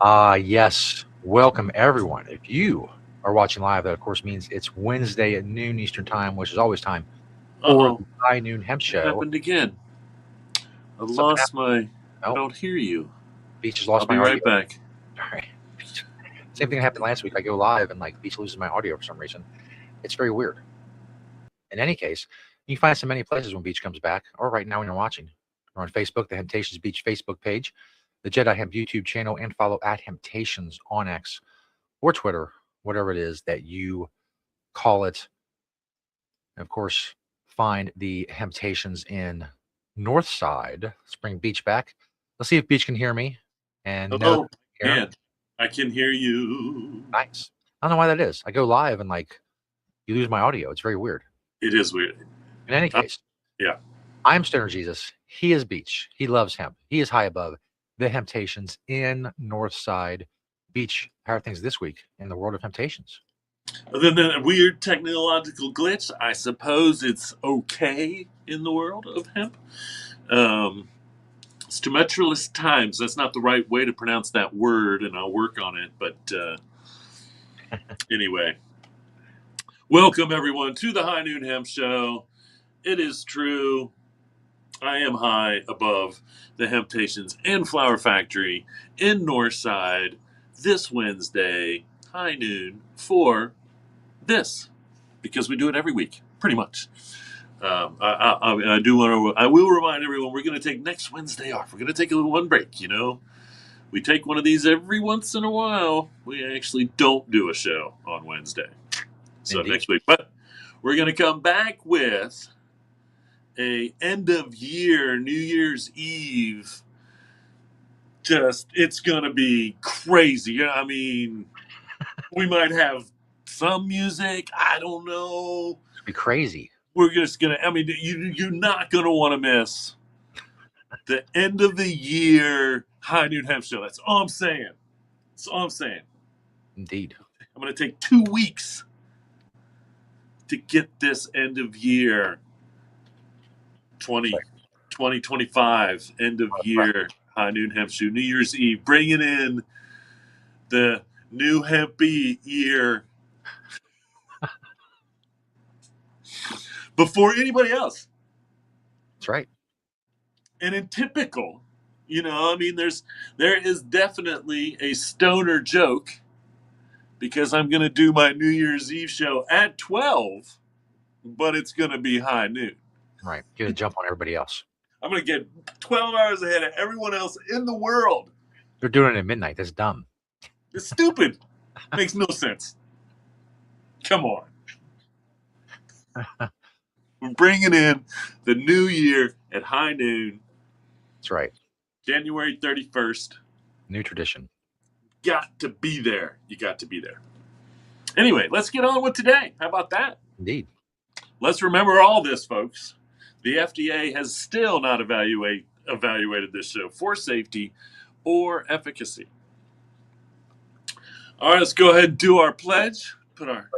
Yes. Welcome, everyone. If you are watching live, that of course means it's Wednesday at noon Eastern Time, which is always time for Uh-oh. the High Noon Hemp It Show. happened again. I Something lost my... happened. I Oh, don't hear you. Beach has I'll lost my be right audio. back. All right. Same thing happened last week. I go live and Beach loses my audio for some reason. It's very weird. In any case, you can find us in many places when Beach comes back, or right now when you're watching. We're on Facebook, the Hemptations Beach Facebook page, the Jedi Hemp YouTube channel, and follow at Hemptations on X or Twitter, whatever it is that you call it. And of course, find the Hemptations in Northside, Spring Beach back. Let's see if Beach can hear me. And no, Oh, here. man. I can hear you. Nice. I don't know why that is. I go live and you lose my audio. It's very weird. It is weird. In any case, Yeah. I'm Stoner Jesus. He is Beach. He loves hemp. He is high above the Hemptations in Northside Beach. How are things this week in the world of Hemptations? Other than a weird technological glitch, I suppose it's okay in the world of hemp. It's tumultuous times. That's not the right way to pronounce that word, and I'll work on it. But anyway, welcome everyone to the High Noon Hemp Show. It is true. I am high above the Hemptations and Flower Factory in Northside this Wednesday, high noon, for this, because we do it every week, pretty much. I do want to. I will remind everyone we're going to take next Wednesday off. We're going to take a little one break. We take one of these every once in a while. We actually don't do a show on Wednesday, so Indeed. next week. But we're going to come back with a end of year, New Year's Eve. It's going to be crazy. I mean, we might have some music. I don't know. It'd be crazy. We're just gonna. I mean, you're not gonna want to miss the end of the year High Noon Hemp Show. That's all I'm saying. That's all I'm saying. Indeed. I'm gonna take 2 weeks to get this end of year 2025 end of year High Noon Hemp Show, New Year's Eve, bringing in the new hempy year before anybody else. That's right. And in typical, I mean, there is definitely a stoner joke, because I'm going to do my New Year's Eve show at 12, but it's going to be high noon. Right. You're going to jump on everybody else. I'm going to get 12 hours ahead of everyone else in the world. They're doing it at midnight. That's dumb. It's stupid. Makes no sense. Come on. We're bringing in the new year at high noon. That's right. January 31st. New tradition. Got to be there. You got to be there. Anyway, let's get on with today. How about that? Indeed. Let's remember all this, folks. The FDA has still not evaluated this show for safety or efficacy. All right, let's go ahead and do our pledge. Put our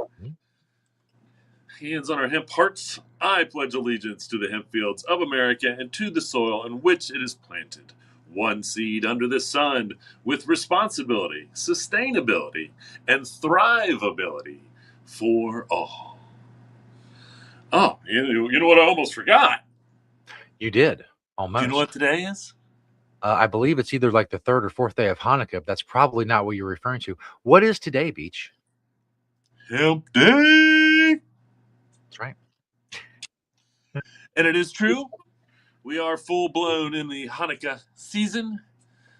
hands on our hemp hearts. I pledge allegiance to the hemp fields of America and to the soil in which it is planted. One seed under the sun, with responsibility, sustainability, and thrivability for all. Oh, you know what I almost forgot? You did. Almost. Do you know what today is? I believe it's either like the third or fourth day of Hanukkah. But that's probably not what you're referring to. What is today, Beach? Hemp Day! That's right. And it is true. We are full-blown in the Hanukkah season.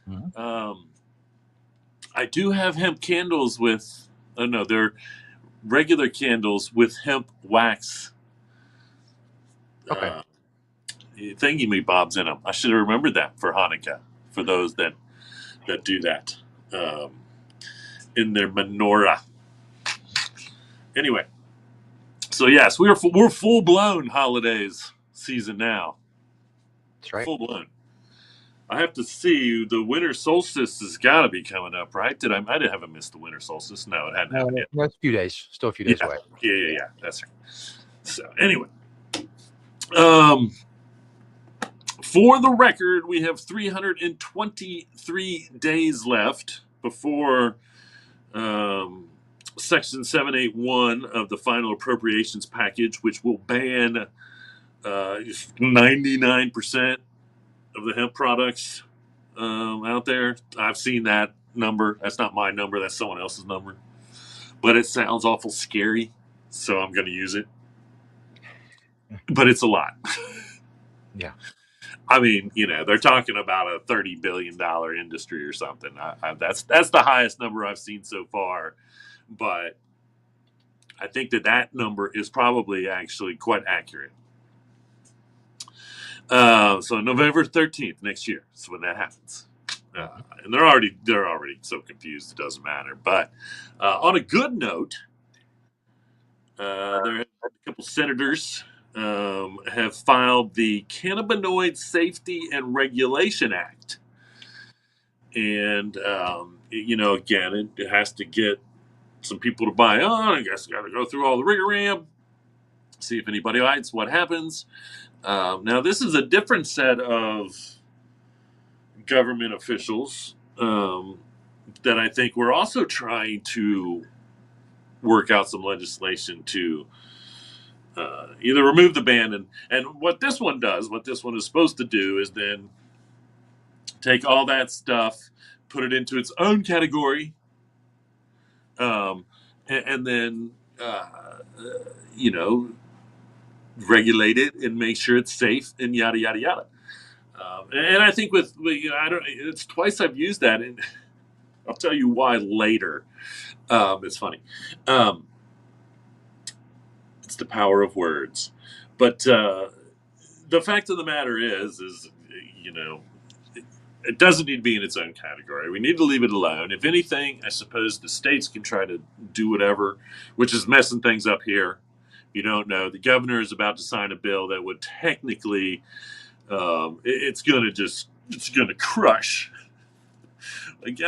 Mm-hmm. I do have hemp candles with... Oh, no, they're regular candles with hemp wax. Okay. Thangy me bobs in them. I should have remembered that for Hanukkah, for those that do that in their menorah. Anyway, so yes, we're full-blown holidays season now. That's right. Full-blown. I have to see, the winter solstice has got to be coming up, right? I haven't missed the winter solstice. No, it hadn't happened yet. That's a few days. Still a few days away. Yeah. That's right. So anyway, for the record, we have 323 days left before Section 781 of the final appropriations package, which will ban 99% of the hemp products out there. I've seen that number. That's not my number. That's someone else's number. But it sounds awful scary, so I'm going to use it. But it's a lot. Yeah. I mean, they're talking about a $30 billion industry or something. That's the highest number I've seen so far. But I think that number is probably actually quite accurate. So November 13th next year is when that happens. And they're already so confused it doesn't matter. But on a good note, there have a couple senators have filed the Cannabinoid Safety and Regulation Act. And, again, it has to get some people to buy on. I guess got to go through all the rigmarole, see if anybody bites, what happens. Now, this is a different set of government officials that I think we're also trying to work out some legislation to either remove the ban. And what this one is supposed to do is then take all that stuff, put it into its own category, and then, regulate it and make sure it's safe and yada, yada, yada. And I think it's twice I've used that, and I'll tell you why later. It's funny. It's the power of words. But the fact of the matter is, it doesn't need to be in its own category. We need to leave it alone. If anything, I suppose the states can try to do whatever, which is messing things up here. You don't know. The governor is about to sign a bill that would technically, it's going to crush. I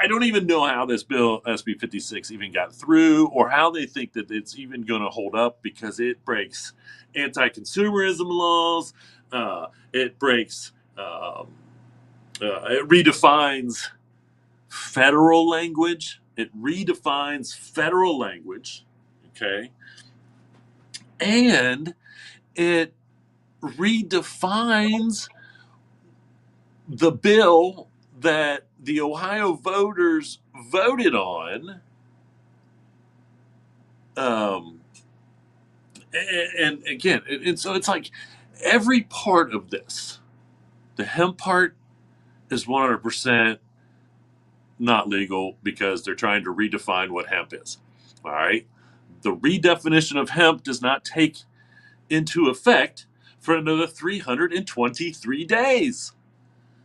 don't even know how this bill, SB 56, even got through, or how they think that it's even going to hold up, because it breaks anti-consumerism laws. It breaks, it redefines federal language. Okay? And it redefines the bill that the Ohio voters voted on. And again, so it's like every part of this, the hemp part is 100% not legal because they're trying to redefine what hemp is. All right. The redefinition of hemp does not take into effect for another 323 days.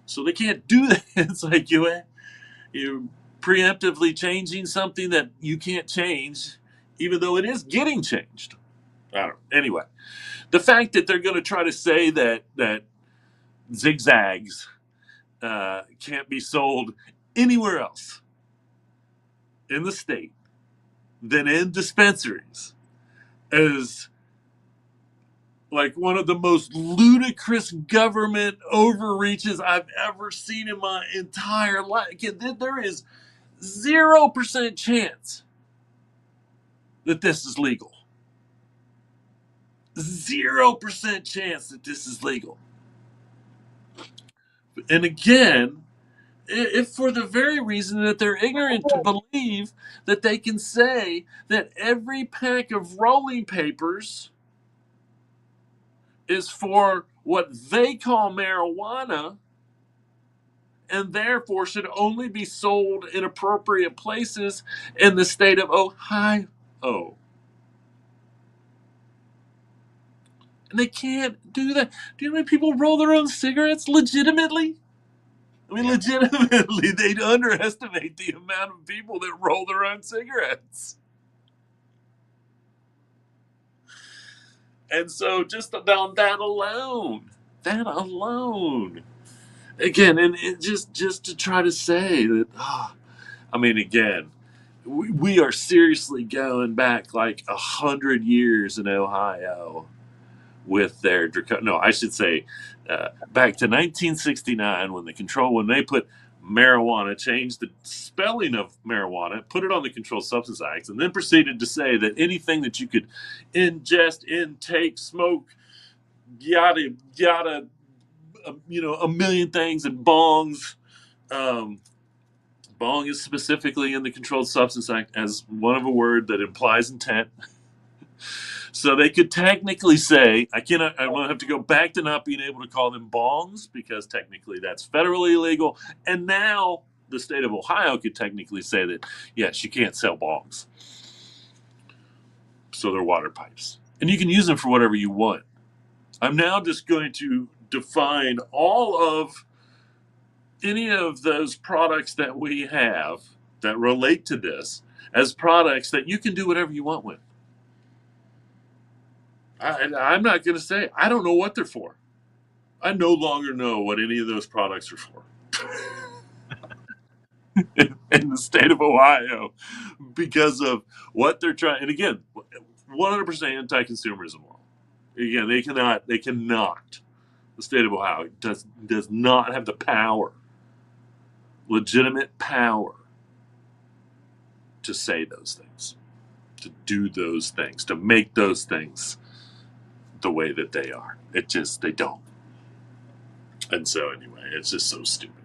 So they can't do that. It's like you're preemptively changing something that you can't change, even though it is getting changed. I don't know. Anyway, the fact that they're going to try to say that zigzags can't be sold anywhere else in the state than in dispensaries is like one of the most ludicrous government overreaches I've ever seen in my entire life. Again, there is 0% chance that this is legal. 0% chance that this is legal. And again, if for the very reason that they're ignorant to believe that they can say that every pack of rolling papers is for what they call marijuana and therefore should only be sold in appropriate places in the state of Ohio. And they can't do that. Do you know how many people roll their own cigarettes legitimately? I mean, legitimately, they underestimate the amount of people that roll their own cigarettes. And so just about that alone, again, and it just to try to say that, again, we are seriously going back like 100 years in Ohio with their back to 1969 when they put marijuana, changed the spelling of marijuana, put it on the Controlled Substance Act, and then proceeded to say that anything that you could ingest, intake, smoke, yada yada, a million things, and bongs. Bong is specifically in the Controlled Substance Act as one of a word that implies intent. So they could technically say, I'm going to have to go back to not being able to call them bongs because technically that's federally illegal. And now the state of Ohio could technically say that, yes, you can't sell bongs. So they're water pipes. And you can use them for whatever you want. I'm now just going to define all of any of those products that we have that relate to this as products that you can do whatever you want with. I'm not going to say. I don't know what they're for. I no longer know what any of those products are for in the state of Ohio because of what they're trying. And again, 100% anti-consumerism law. Again, they cannot. The state of Ohio does not have the power, legitimate power, to say those things, to do those things, to make those things the way that they are. They don't. And so anyway, it's just so stupid.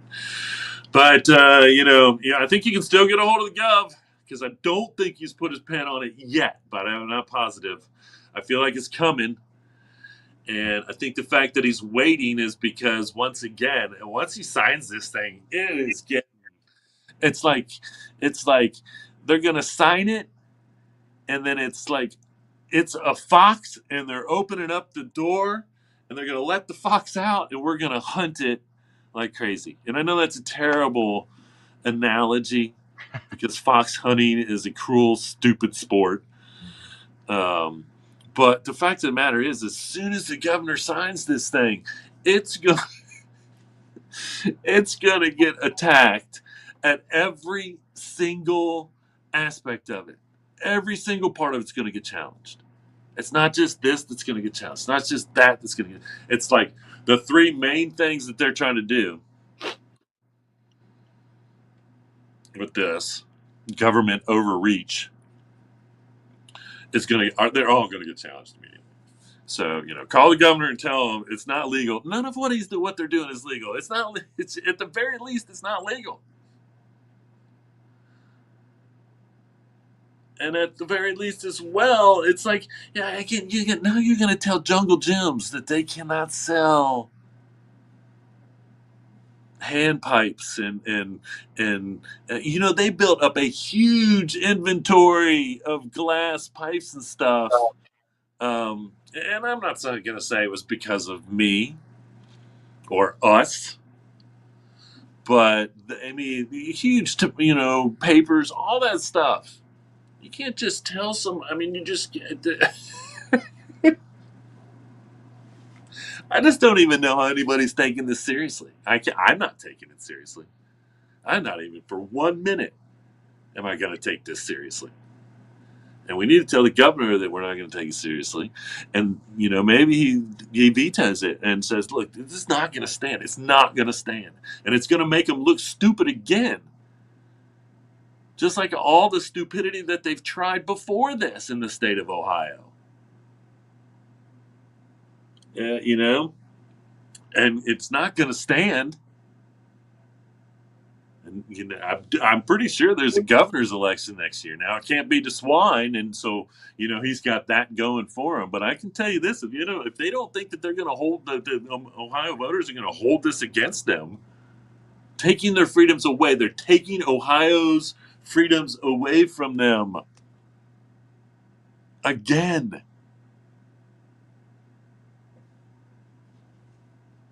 But I think you can still get a hold of the gov because I don't think he's put his pen on it yet, but I'm not positive. I feel like it's coming. And I think the fact that he's waiting is because once he signs this thing, it's like they're gonna sign it, and then it's like it's a fox, and they're opening up the door, and they're gonna let the fox out, and we're gonna hunt it like crazy. And I know that's a terrible analogy because fox hunting is a cruel, stupid sport. But the fact of the matter is, as soon as the governor signs this thing, it's gonna get attacked at every single aspect of it. Every single part of it's going to get challenged. It's not just this that's going to get challenged. It's not just that that's going to get. It's like the three main things that they're trying to do with this government overreach they're all going to get challenged immediately. So call the governor and tell him it's not legal. None of what they're doing is legal. It's not. It's at the very least, it's not legal. And at the very least, as well, it's like, now you're going to tell Jungle Gyms that they cannot sell hand pipes and they built up a huge inventory of glass pipes and stuff. And I'm not going to say it was because of me or us, but the huge, papers, all that stuff. You can't just tell you just. I just don't even know how anybody's taking this seriously. I'm not taking it seriously. I'm not even for 1 minute am I going to take this seriously. And we need to tell the governor that we're not going to take it seriously. And, maybe he vetoes it and says, look, this is not going to stand. It's not going to stand. And it's going to make them look stupid again. Just like all the stupidity that they've tried before this in the state of Ohio. And it's not going to stand. And I'm pretty sure there's a governor's election next year. Now it can't be DeSwine, and so he's got that going for him. But I can tell you this: if they don't think that they're going to hold the Ohio voters are going to hold this against them, taking their freedoms away, they're taking Ohio's freedoms away from them again.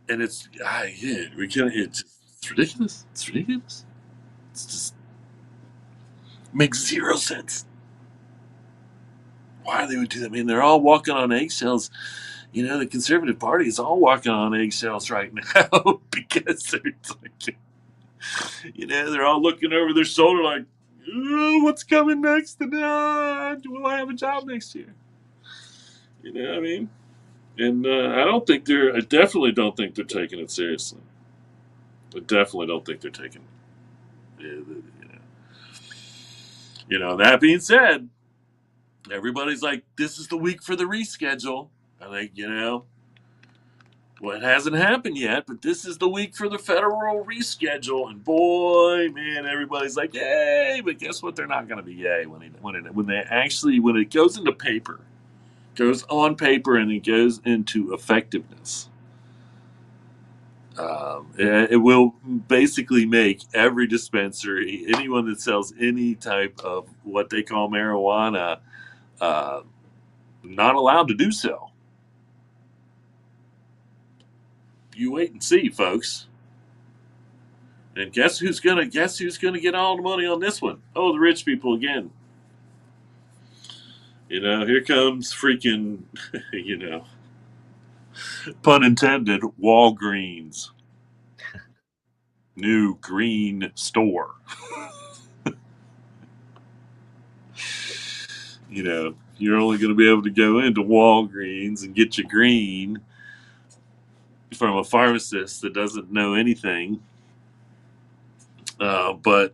And it's ridiculous. It's ridiculous. It's just makes zero sense. Why they would do that? I mean, they're all walking on eggshells. The Conservative Party is all walking on eggshells right now because they're all looking over their shoulder like, what's coming next? And will I have a job next year? You know what I mean? And I definitely don't think they're taking it seriously. I definitely don't think they're taking That being said, everybody's like, this is the week for the reschedule. I think, well, it hasn't happened yet, but this is the week for the federal reschedule. And boy, man, everybody's like, yay! But guess what? They're not going to be yay when it goes into paper, goes on paper, and it goes into effectiveness. It will basically make every dispensary, anyone that sells any type of what they call marijuana, not allowed to do so. You wait and see, folks. And guess who's gonna get all the money on this one? Oh, the rich people again. Here comes freaking, pun intended, Walgreens. New green store. You're only going to be able to go into Walgreens and get your green from a pharmacist that doesn't know anything. But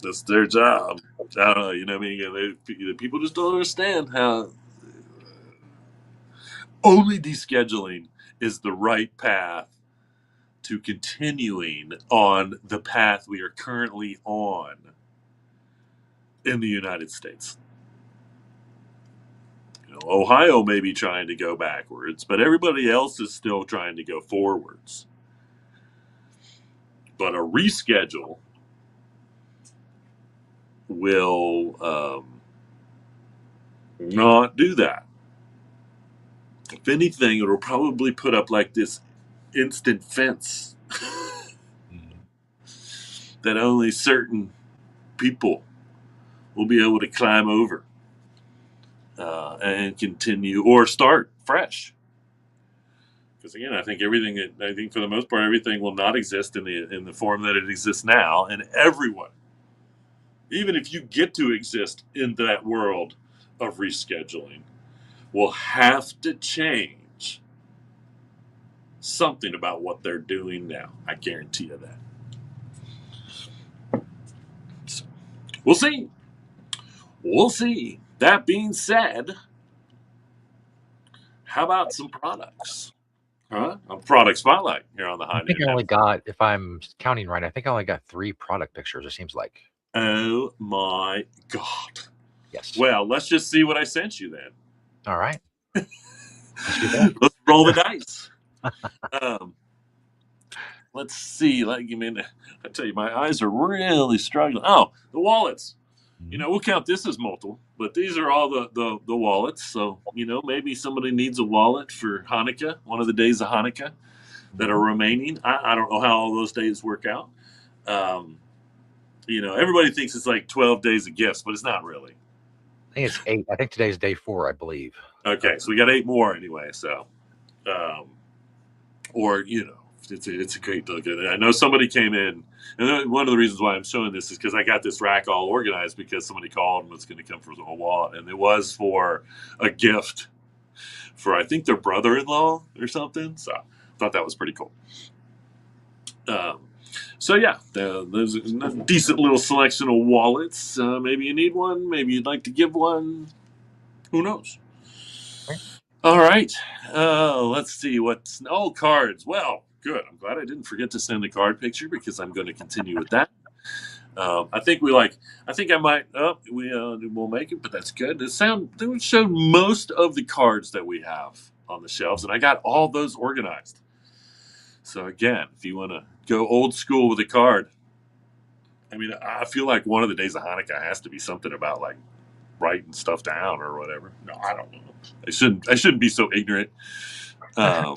that's their job. I don't know. People just don't understand how only descheduling is the right path to continuing on the path we are currently on in the United States. Ohio may be trying to go backwards, but everybody else is still trying to go forwards. But a reschedule will not do that. If anything, it'll probably put up like this instant fence that only certain people will be able to climb over and continue or start fresh. Because again, I think for the most part, everything will not exist in the form that it exists now, and everyone, even if you get to exist in that world of rescheduling, will have to change something about what they're doing now. I guarantee you that. So, we'll see. We'll see. That being said, how about some products? A product spotlight here on the High I think Noon. I only got, if I'm counting right, I think I only got 3 product pictures, it seems like. Oh my God. Yes. Well, let's just see what I sent you then. All right. Let's roll the dice. Let's see. I tell you, my eyes are really struggling. Oh, the wallets. We'll count this as multiple, but these are all the wallets. So, maybe somebody needs a wallet for Hanukkah, one of the days of Hanukkah that are remaining. I don't know how all those days work out. Everybody thinks it's like 12 days of gifts, but it's not really. I think it's 8. I think today's day 4, I believe. Okay, so we got 8 more anyway. So, it's a great look at it. I know somebody came in, and one of the reasons why I'm showing this is because I got this rack all organized because somebody called and was going to come for a wallet, and it was for a gift for, I think, their brother-in-law or something. So I thought that was pretty cool. So yeah, there's a decent little selection of wallets. Maybe you need one. Maybe you'd like to give one. Who knows? Right. All right. Let's see cards. Well, good. I'm glad I didn't forget to send the card picture because I'm going to continue with that. I think I might. We'll make it, but that's good. They would show most of the cards that we have on the shelves, and I got all those organized. So again, if you want to go old school with a card, I feel like one of the days of Hanukkah has to be something about like writing stuff down or whatever. No, I don't know. I shouldn't be so ignorant. I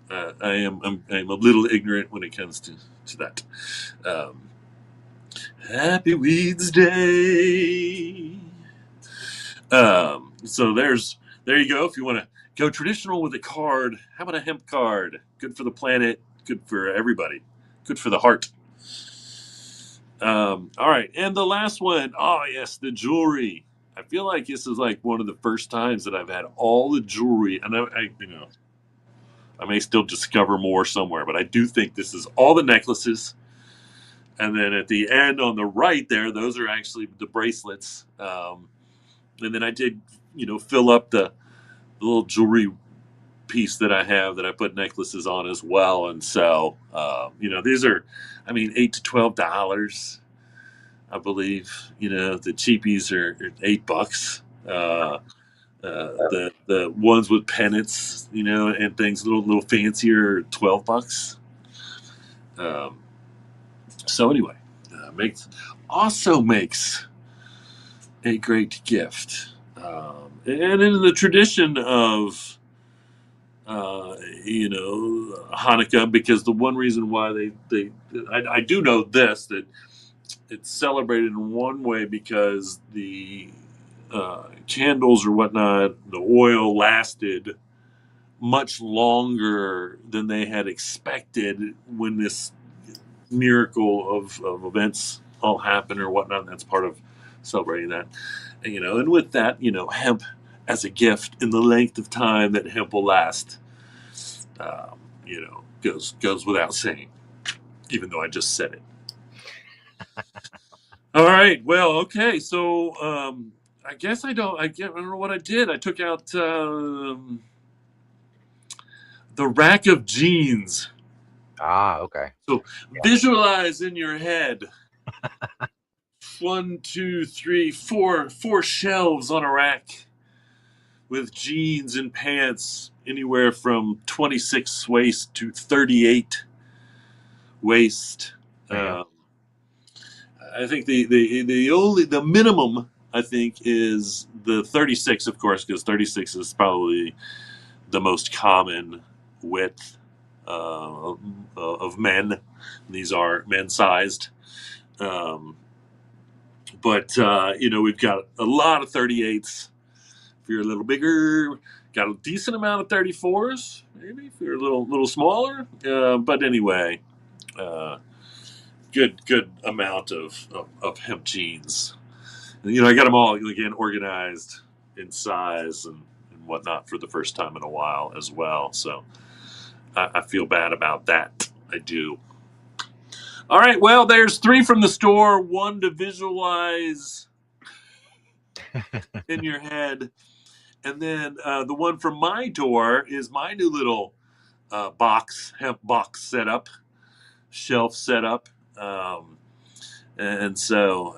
am a little ignorant when it comes to that. Happy Weeds Day. So there you go. If you want to go traditional with a card, how about a hemp card? Good for the planet. Good for everybody. Good for the heart. All right, and the last one. Oh yes, the jewelry. I feel like this is like one of the first times that I've had all the jewelry, and I may still discover more somewhere, but I do think this is all the necklaces, And then at the end on the right there, those are actually the bracelets. And then I did, fill up the little jewelry piece that I have that I put necklaces on as well. And so, these are, $8 to $12, I believe. The cheapies are $8. The ones with pennants, and things a little fancier, $12. Um, so anyway, makes a great gift. And in the tradition of Hanukkah, because the one reason why I do know this, that it's celebrated in one way because the candles or whatnot, the oil lasted much longer than they had expected when this miracle of events all happen or whatnot. And that's part of celebrating that. And with that, hemp as a gift in the length of time that hemp will last, goes without saying, even though I just said it. All right. Well, okay. So I guess I don't know what I did. I took out the rack of jeans. Ah, okay. So visualize in your head 1, 2, 3, 4 shelves on a rack with jeans and pants anywhere from 26 waist to 38 waist. Yeah. I think the minimum I think is the 36, of course, because 36 is probably the most common width of men. These are men sized. But we've got a lot of 38s. If you're a little bigger, got a decent amount of 34s. Maybe if you're a little smaller. But anyway, good amount of hemp jeans. And, I got them all again organized in size and whatnot for the first time in a while as well. So I feel bad about that. I do. All right. Well, there's 3 from the store, 1 to visualize in your head. And then the one from my door is my new little hemp box setup, shelf setup. And so,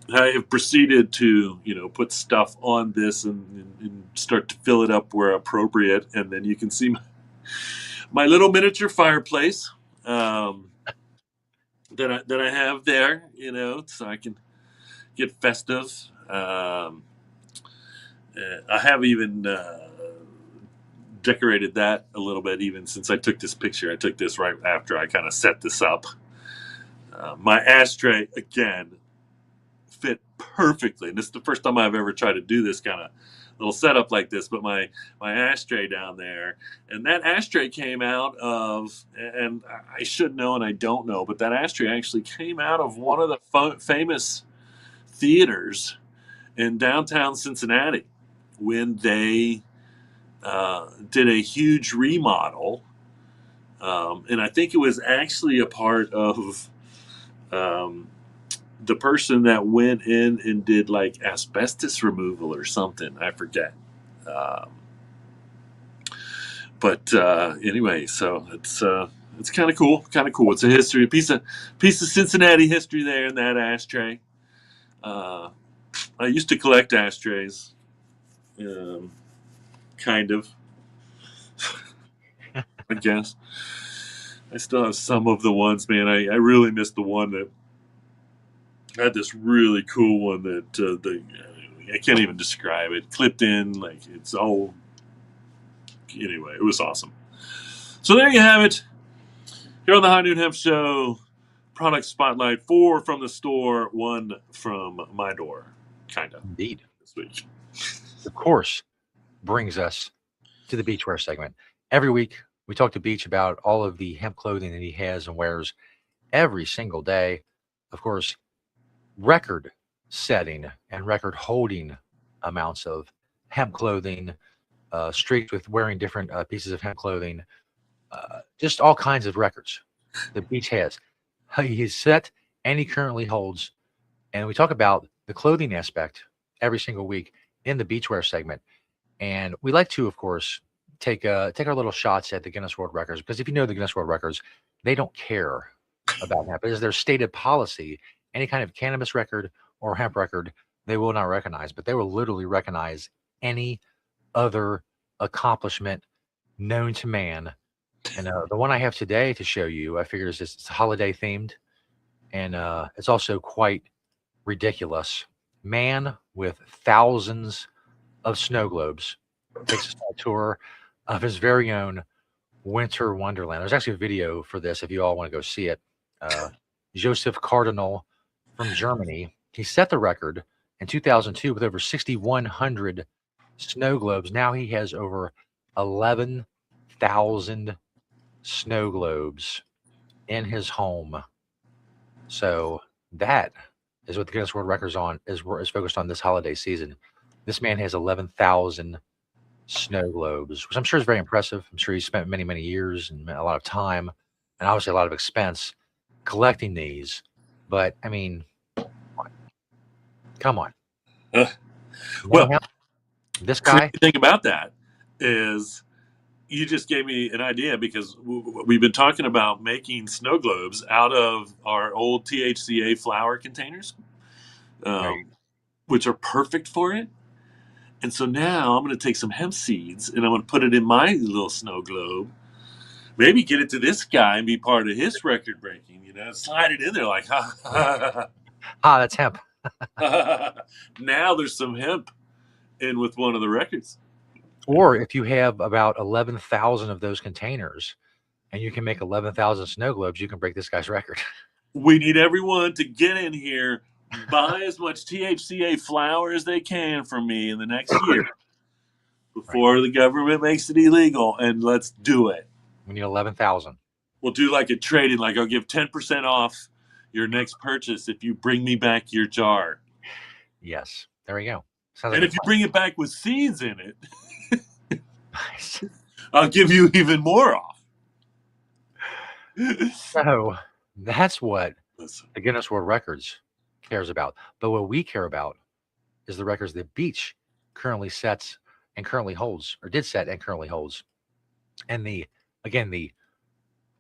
I have proceeded to, put stuff on this and start to fill it up where appropriate. And then you can see my little miniature fireplace that I have there, so I can get festive. I have even decorated that a little bit, even since I took this picture. I took this right after I kind of set this up. My ashtray, again, fit perfectly. And this is the first time I've ever tried to do this kind of little setup like this, but my ashtray down there, and that ashtray came out of, and I should know and I don't know, but that ashtray actually came out of one of the famous theaters in downtown Cincinnati when they did a huge remodel. And I think it was actually a part of the person that went in and did like asbestos removal or something. I forget. But anyway, so it's kind of cool. It's a history, a piece of Cincinnati history there in that ashtray. I used to collect ashtrays, kind of. I guess I still have some of the ones, man. I really miss the one that had this really cool one that I can't even describe it. Clipped in, like it's all. Anyway, it was awesome. So there you have it. Here on the High Noon Hemp Show, product spotlight: 4 from the store, 1 from my door. Kinda. Indeed. This week. Of course, brings us to the Beachwear segment. Every week, we talk to Beach about all of the hemp clothing that he has and wears every single day. Of course, record-setting and record-holding amounts of hemp clothing, streaked with wearing different pieces of hemp clothing, just all kinds of records that Beach has. He's set and he currently holds. And we talk about the clothing aspect every single week in the beachwear segment. And we like to, of course, take our little shots at the Guinness World Records, because if you know the Guinness World Records, they don't care about hemp. It is their stated policy. Any kind of cannabis record or hemp record, they will not recognize, but they will literally recognize any other accomplishment known to man. And the one I have today to show you, I figure is it's holiday themed, and it's also quite ridiculous. Man with thousands of snow globes takes us on a tour of his very own winter wonderland. There's actually a video for this if you all want to go see it. Joseph Cardinal from Germany, he set the record in 2002 with over 6,100 snow globes. Now he has over 11,000 snow globes in his home. So that is what the Guinness World Records is focused on this holiday season. This man has 11,000 snow globes, which I'm sure is very impressive. I'm sure he spent many, many years and a lot of time and obviously a lot of expense collecting these. But I mean, come on. Well, this guy. Crazy thing about that is you just gave me an idea, because we've been talking about making snow globes out of our old THCA flower containers, which are perfect for it. And so now I'm going to take some hemp seeds and I'm going to put it in my little snow globe. Maybe get it to this guy and be part of his record breaking. Slide it in there like, That's hemp. Now there's some hemp in with one of the records. Or if you have about 11,000 of those containers and you can make 11,000 snow globes, you can break this guy's record. We need everyone to get in here, buy as much THCA flower as they can from me in the next year before the government makes it illegal, and let's do it. We need 11,000. We'll do like a trade-in, like I'll give 10% off your next purchase if you bring me back your jar. Yes, there we go. And if you bring it back with seeds in it, I'll give you even more off. So that's what the Guinness World Records cares about. But what we care about is the records that Beach currently sets and currently holds, or did set and currently holds. And the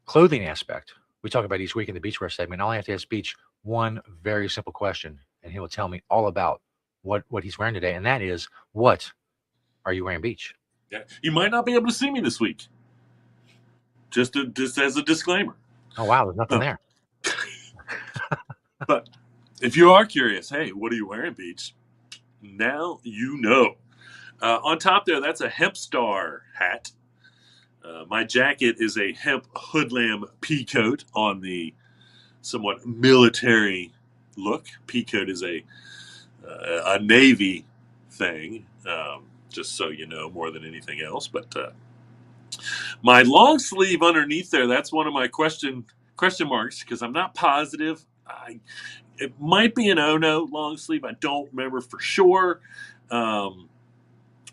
clothing aspect we talk about each week in the beachwear segment. All I have to ask Beach one very simple question, and he will tell me all about what he's wearing today. And that is, what are you wearing, Beach? Yeah, you might not be able to see me this week. Just as a disclaimer. Oh, wow, there's nothing there. But if you are curious, hey, what are you wearing, Beach? Now you know. On top there, that's a Hemp Star hat. My jacket is a hemp hoodlam pea coat on the somewhat military look. Pea coat is a Navy thing, just so you know, more than anything else. But my long sleeve underneath there, that's one of my question marks, because I'm not positive. It might be an Ono long sleeve. I don't remember for sure.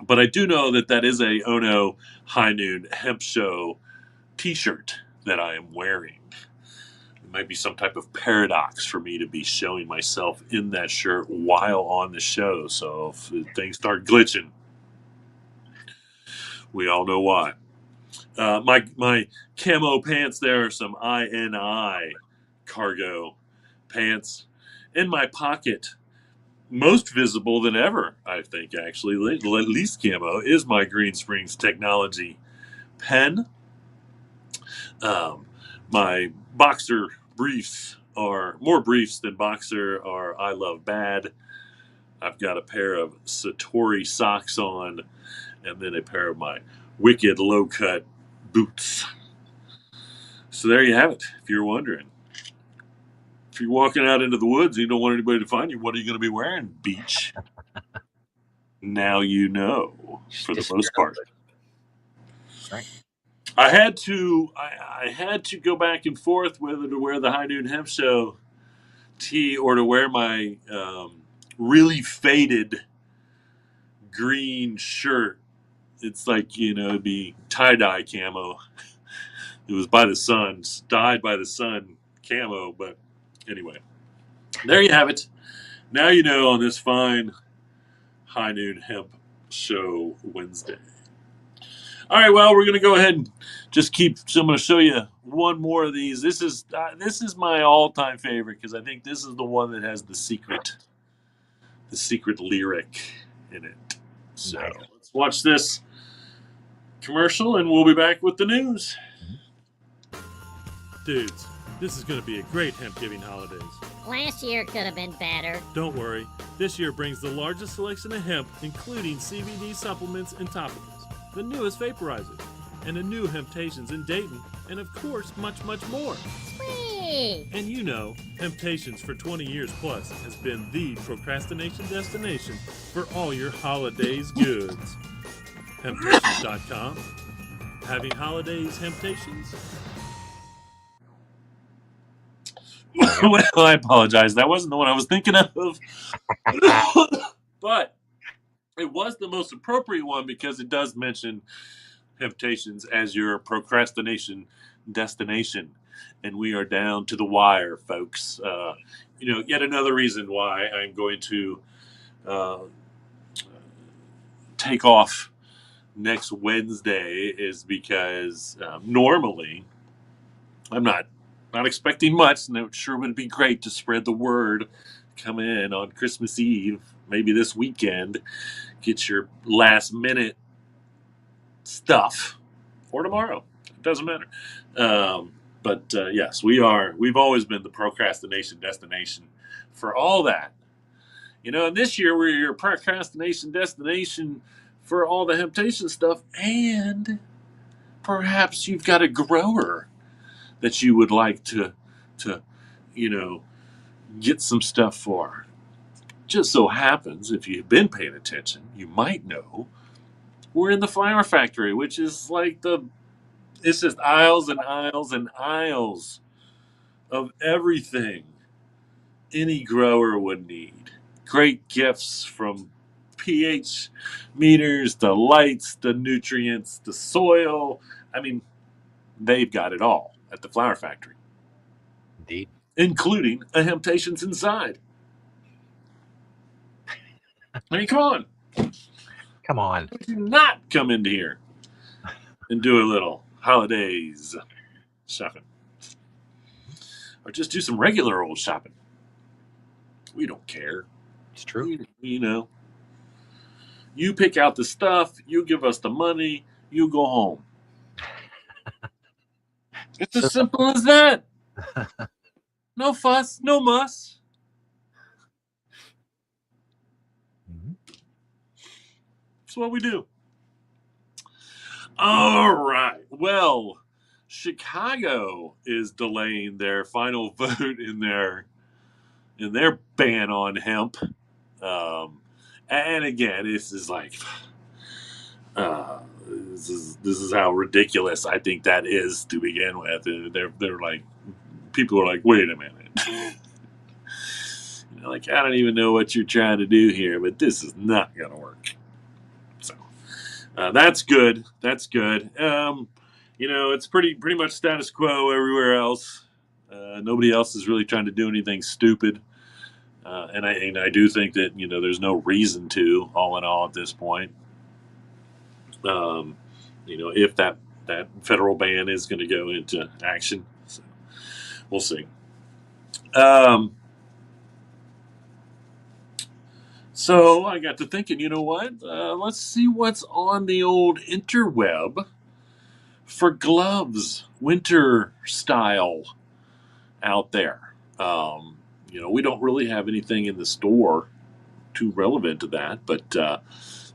But I do know that is a Ono High Noon Hemp Show t-shirt that I am wearing. It might be some type of paradox for me to be showing myself in that shirt while on the show. So if things start glitching, we all know why. My camo pants there are some INI cargo pants. In my pocket, most visible than ever, I think, actually, at least camo, is my Green Springs Technology pen. My boxer briefs are more briefs than boxer are I Love Bad. I've got a pair of Satori socks on, and then a pair of my wicked low-cut boots. So there you have it, if you're wondering. If you're walking out into the woods and you don't want anybody to find you, what are you going to be wearing, Beach? Now you know, for the most part. Right. I had to go back and forth whether to wear the High Noon Hemp Show tee or to wear my really faded green shirt. It's like, it'd be tie-dye camo. It was by the sun, dyed by the sun camo. But anyway, there you have it. Now you know on this fine High Noon Hemp Show Wednesday. All right, well, we're going to go ahead and just keep. So I'm going to show you one more of these. This is my all-time favorite because I think this is the one that has the secret lyric in it. So Nice. let's watch this commercial, and we'll be back with the news. Dudes, this is going to be a great hemp giving holidays. Last year could have been better. Don't worry, this year brings the largest selection of hemp, including CBD supplements and topicals, the newest vaporizers, and the new Hemptations in Dayton, and of course, much, much more. Sweet! And you know, Hemptations for 20 years plus has been the procrastination destination for all your holidays goods. Hemptations.com. Having holidays Hemptations? Well, I apologize. That wasn't the one I was thinking of. But it was the most appropriate one because it does mention Hemptations as your procrastination destination. And we are down to the wire, folks. Yet another reason why I'm going to take off next Wednesday is because normally I'm not expecting much, and it sure would be great to spread the word. Come in on Christmas Eve, maybe this weekend, get your last minute stuff, or tomorrow. It doesn't matter. But yes, we've always been the procrastination destination for all that. And this year we're your procrastination destination for all the Hemptation stuff, and perhaps you've got a grower that you would like to get some stuff for. Just so happens, if you've been paying attention, you might know we're in the flower factory, which is like it's just aisles and aisles and aisles of everything any grower would need. Great gifts from pH meters, the lights, the nutrients, the soil. I mean, they've got it all at the flower factory. Indeed. Including a Hemptations inside. I mean, come on. Come on. Do not come into here and do a little holidays shopping. Or just do some regular old shopping. We don't care. It's true. You pick out the stuff, you give us the money, you go home. It's as simple as that. No fuss, no muss. That's what we do. All right. Well, Chicago is delaying their final vote in their ban on hemp. And again, this is like this is how ridiculous I think that is to begin with. They're like, people are like, wait a minute. Like, I don't even know what you're trying to do here, but this is not going to work. So that's good. That's good. It's pretty much status quo everywhere else. Nobody else is really trying to do anything stupid. And I do think that, there's no reason to, all in all, at this point. If that federal ban is going to go into action. So we'll see. So I got to thinking, you know what? Let's see what's on the old interweb for gloves, winter style out there. We don't really have anything in the store too relevant to that, but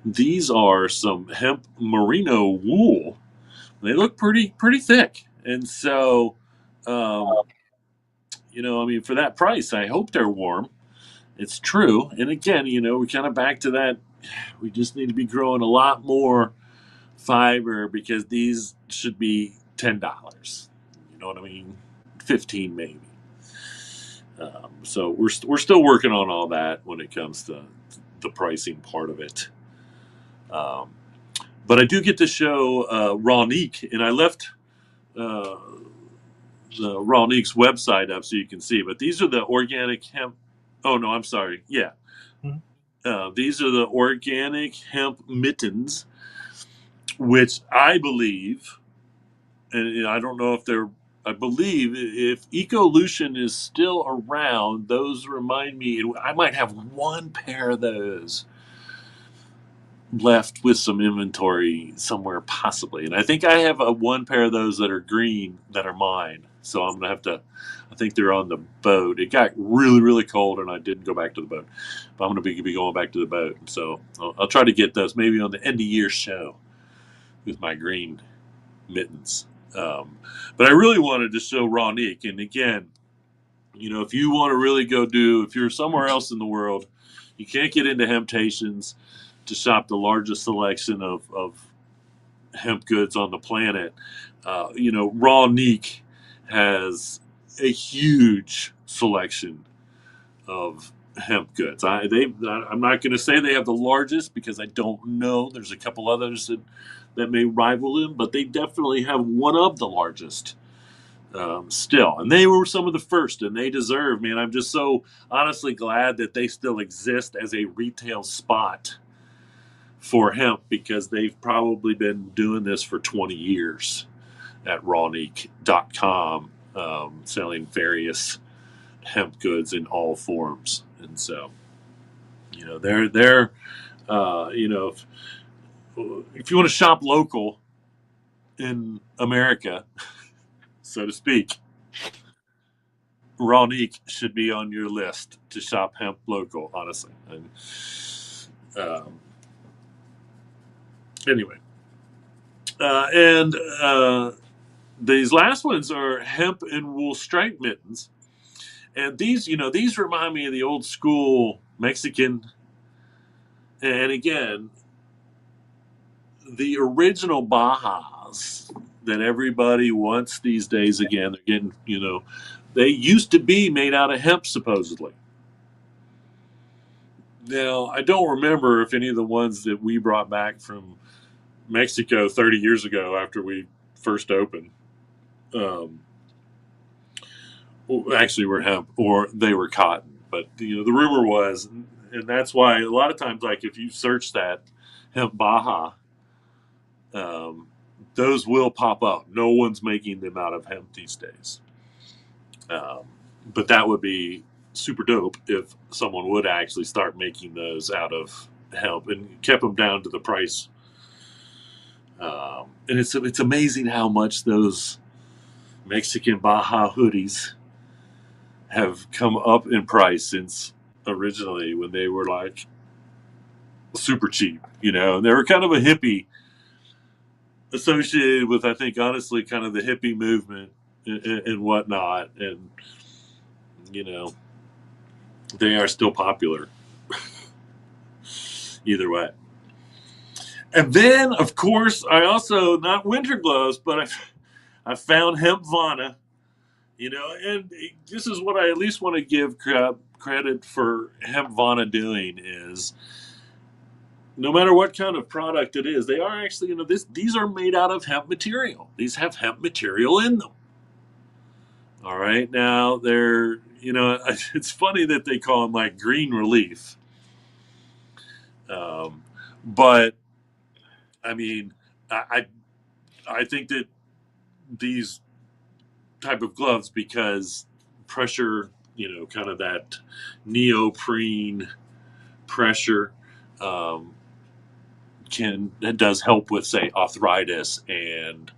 these are some hemp merino wool. They look pretty thick, and so for that price, I hope they're warm. It's true. And again, we're kind of back to that. We just need to be growing a lot more fiber because these should be $10. You know what I mean? 15 maybe. So we're still working on all that when it comes to the pricing part of it. But I do get to show Ronique, and I left Rawneek's website up so you can see. But these are the organic hemp. Oh no, I'm sorry. Yeah, these are the organic hemp mittens, which I believe, and I don't know if they're. I believe if Ecolution is still around, those remind me. I might have one pair of those left with some inventory somewhere, possibly. And I think I have one pair of those that are green that are mine. So I'm gonna have to. I think they're on the boat. It got really, really cold, and I didn't go back to the boat. But I'm gonna be going back to the boat. So I'll try to get those maybe on the end of year show with my green mittens. But I really wanted to show Rawneek. And again, if you want to really if you're somewhere else in the world, you can't get into Hemptations to shop the largest selection of hemp goods on the planet. Rawneek has a huge selection of hemp goods. I'm not going to say they have the largest because I don't know. There's a couple others that may rival them, but they definitely have one of the largest still. And they were some of the first, and they deserve, man. I'm just so honestly glad that they still exist as a retail spot for hemp because they've probably been doing this for 20 years at rawneek.com, selling various hemp goods in all forms. And so, they're if you want to shop local in America, so to speak, Rawneek should be on your list to shop hemp local, honestly. And, anyway, these last ones are hemp and wool stripe mittens. And these remind me of the old school Mexican. And again, the original Bajas that everybody wants these days, again, they're getting, they used to be made out of hemp, supposedly. Now, I don't remember if any of the ones that we brought back from Mexico 30 years ago after we first opened actually were hemp or they were cotton. But, the rumor was, and that's why a lot of times, like if you search that hemp Baja, those will pop up. No one's making them out of hemp these days. But that would be super dope if someone would actually start making those out of hemp and kept them down to the price. And it's amazing how much those Mexican Baja hoodies have come up in price since originally when they were like super cheap, and they were kind of a hippie associated with, I think, honestly, kind of the hippie movement and whatnot. And, they are still popular either way. And then, of course, I also, not winter gloves, but I found Hemp Vana, and this is what I at least want to give credit for Hemp Vana doing is no matter what kind of product it is, they are actually, these are made out of hemp material. These have hemp material in them. All right. Now they're, it's funny that they call them like green relief. But I mean, I think that these type of gloves, because pressure, kind of that neoprene pressure, it does help with, say, arthritis and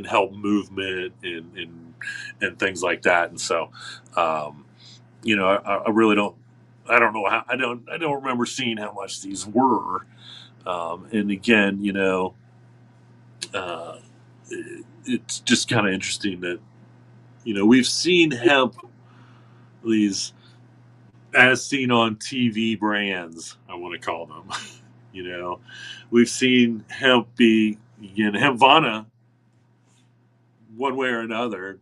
help movement and things like that. And so, I really don't. I don't know how. I don't remember seeing how much these were. And again, it's just kind of interesting that we've seen hemp, these as seen on TV brands, I want to call them. We've seen hemp be, again, Hemp Vana, one way or another,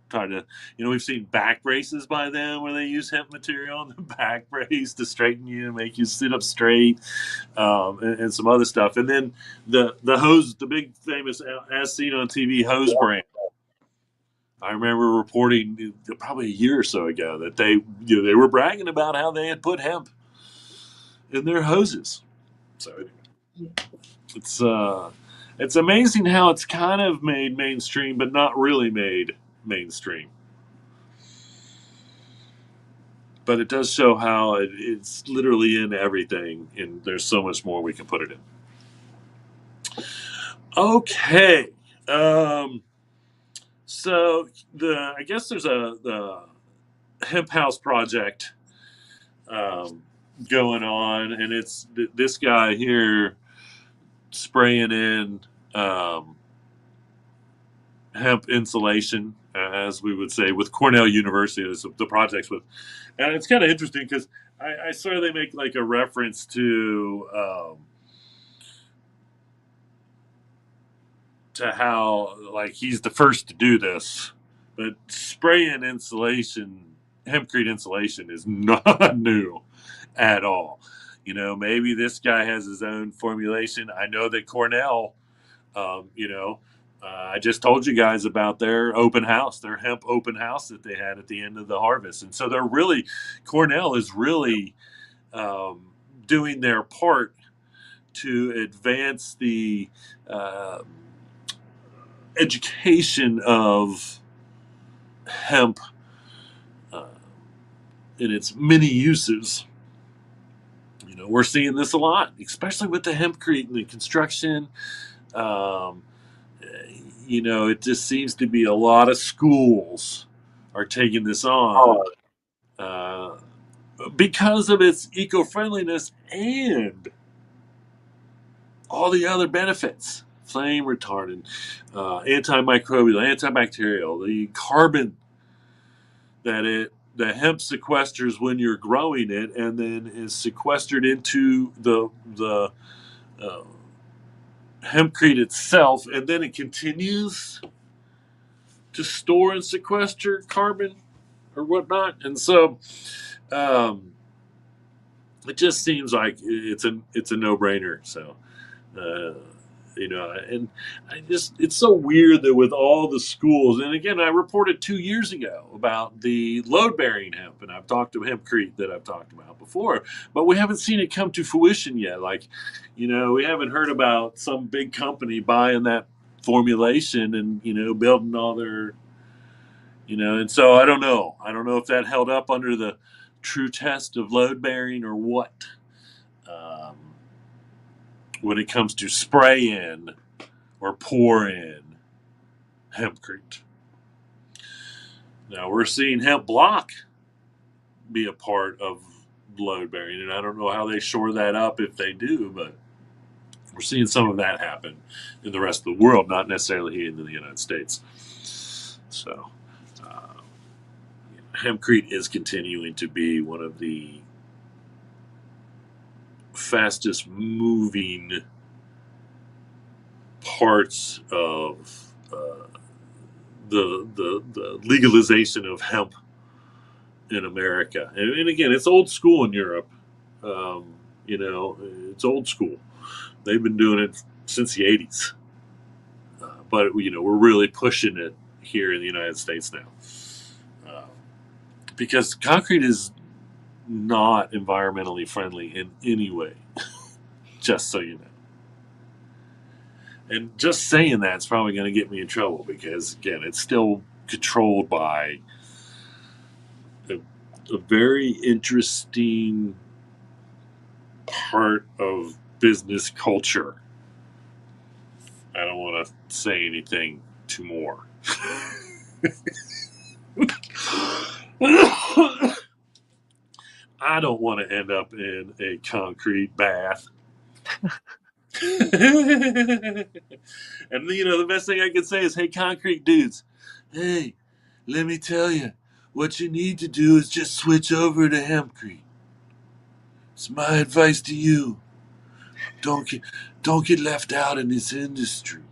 try to, we've seen back braces by them where they use hemp material on the back brace to straighten you, make you sit up straight, and some other stuff. And then the hose, the big famous as seen on TV hose brand. I remember reporting probably a year or so ago that they were bragging about how they had put hemp in their hoses. So it's amazing how it's kind of made mainstream, but not really made mainstream. But it does show how it's literally in everything, and there's so much more we can put it in. Okay. So I guess there's the hemp house project going on, and it's this guy here spraying in hemp insulation, as we would say, with Cornell University. Is the project's with, and it's kind of interesting because I swear they make like a reference to how like he's the first to do this, but spraying insulation, hempcrete insulation, is not new at all. Maybe this guy has his own formulation. I know that Cornell, I just told you guys about their open house, their hemp open house that they had at the end of the harvest, and so Cornell is really doing their part to advance the education of hemp in its many uses. We're seeing this a lot, especially with the hempcrete and the construction. It just seems to be a lot of schools are taking this on because of its eco-friendliness and all the other benefits: flame retardant, antimicrobial, antibacterial, the carbon that hemp sequesters when you're growing it, and then is sequestered into the hempcrete itself, and then it continues to store and sequester carbon or whatnot. And so it just seems like it's a no-brainer. So and it's so weird that with all the schools, and again, I reported 2 years ago about the load-bearing hemp, and I've talked to hempcrete that I've talked about before, but we haven't seen it come to fruition yet. Like, we haven't heard about some big company buying that formulation and, building all their, and so I don't know. I don't know if that held up under the true test of load-bearing or what. When it comes to spray in or pour in hempcrete. Now we're seeing hemp block be a part of load bearing, and I don't know how they shore that up if they do, but we're seeing some of that happen in the rest of the world, not necessarily here in the United States. So hempcrete is continuing to be one of the fastest moving parts of the legalization of hemp in America. And again, it's old school in Europe. It's old school. They've been doing it since the 80s. But, we're really pushing it here in the United States now. Because concrete is not environmentally friendly in any way, just so you know. And just saying that's probably going to get me in trouble because, again, it's still controlled by a very interesting part of business culture. I don't want to say anything too more. I don't want to end up in a concrete bath. And the best thing I can say is, hey, concrete dudes, hey, let me tell you, what you need to do is just switch over to hempcrete. It's my advice to you. Don't get left out in this industry.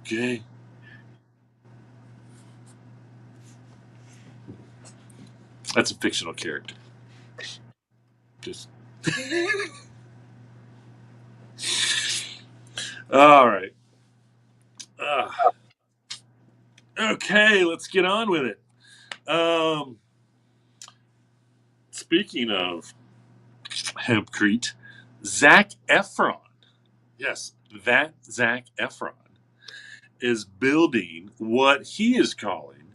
Okay? That's a fictional character. Just all right. Okay, let's get on with it. Speaking of hempcrete, Zac Efron. Yes, that Zac Efron is building what he is calling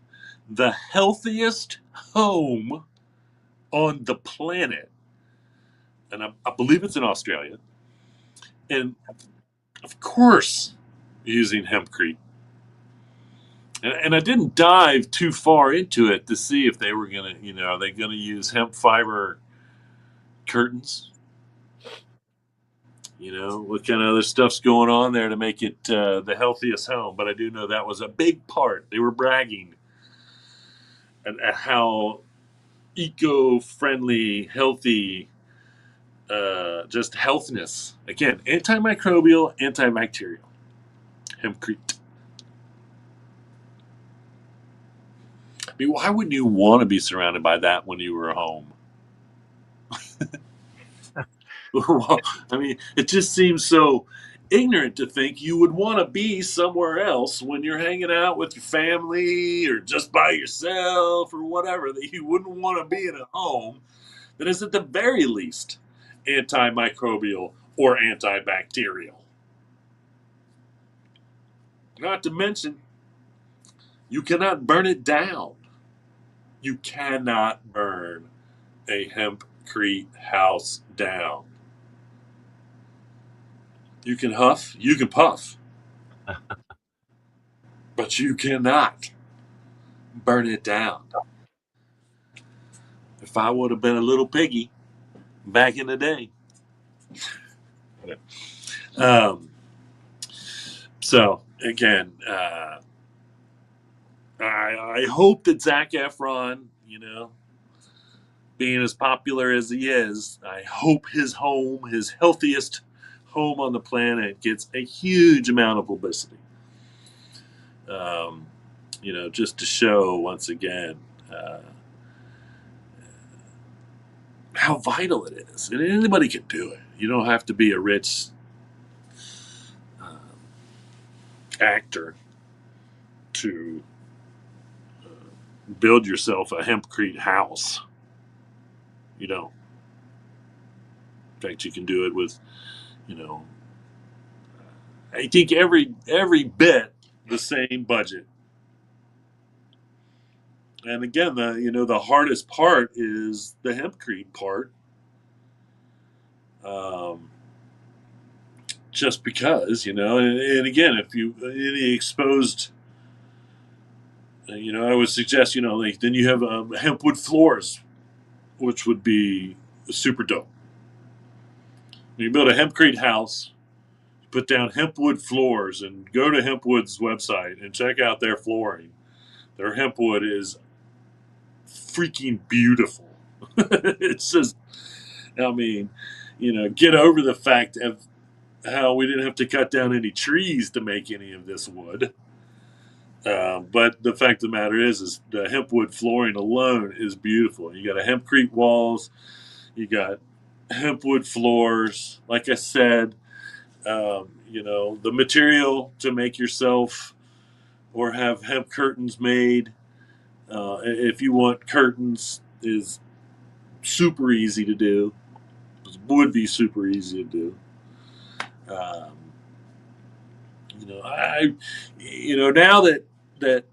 the healthiest home on the planet. And I believe it's in Australia. And of course, using hempcrete. And I didn't dive too far into it to see if they were going to, are they going to use hemp fiber curtains? What kind of other stuff's going on there to make it the healthiest home? But I do know that was a big part. They were bragging at how eco-friendly, healthy, just healthiness. Again, antimicrobial, antibacterial, hempcrete. I mean, why wouldn't you want to be surrounded by that when you were home? Well, I mean, it just seems so ignorant to think you would want to be somewhere else when you're hanging out with your family or just by yourself or whatever, that you wouldn't want to be in a home that is at the very least antimicrobial or antibacterial. Not to mention, you cannot burn it down. You cannot burn a hempcrete house down. You can huff, you can puff, but you cannot burn it down. If I would have been a little piggy back in the day. Um, so, again, I hope that Zac Efron, being as popular as he is, I hope his home, his healthiest home on the planet, gets a huge amount of publicity. Just to show once again how vital it is. And anybody can do it. You don't have to be a rich actor to build yourself a hempcrete house. You don't. In fact, you can do it with, I think every bit the same budget. And again, the hardest part is the hempcrete part. Just because, and again, if you any exposed, I would suggest, like then you have hempwood floors, which would be super dope. You build a hempcrete house, you put down hempwood floors, and go to Hempwood's website and check out their flooring. Their hempwood is freaking beautiful. It's just, I mean, get over the fact of how we didn't have to cut down any trees to make any of this wood. But the fact of the matter is the hempwood flooring alone is beautiful. You got a hempcrete walls, you got hempwood floors. Like I said, the material to make yourself or have hemp curtains made. If you want curtains, is super easy to do. Would be super easy to do. Um, now that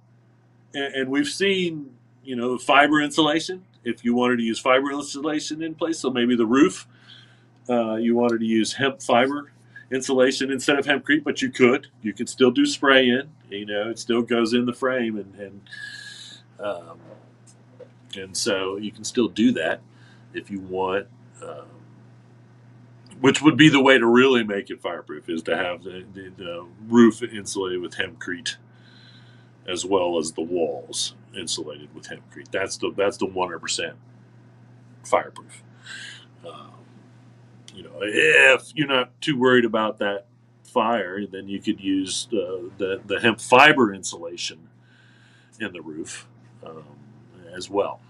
and we've seen, fiber insulation. If you wanted to use fiber insulation in place, so maybe the roof, you wanted to use hemp fiber insulation instead of hempcrete, but you could still do spray in. It still goes in the frame, and so you can still do that if you want. Which would be the way to really make it fireproof, is to have the roof insulated with hempcrete, as well as the walls insulated with hempcrete. That's the 100% fireproof. If you're not too worried about that fire, then you could use the hemp fiber insulation in the roof as well.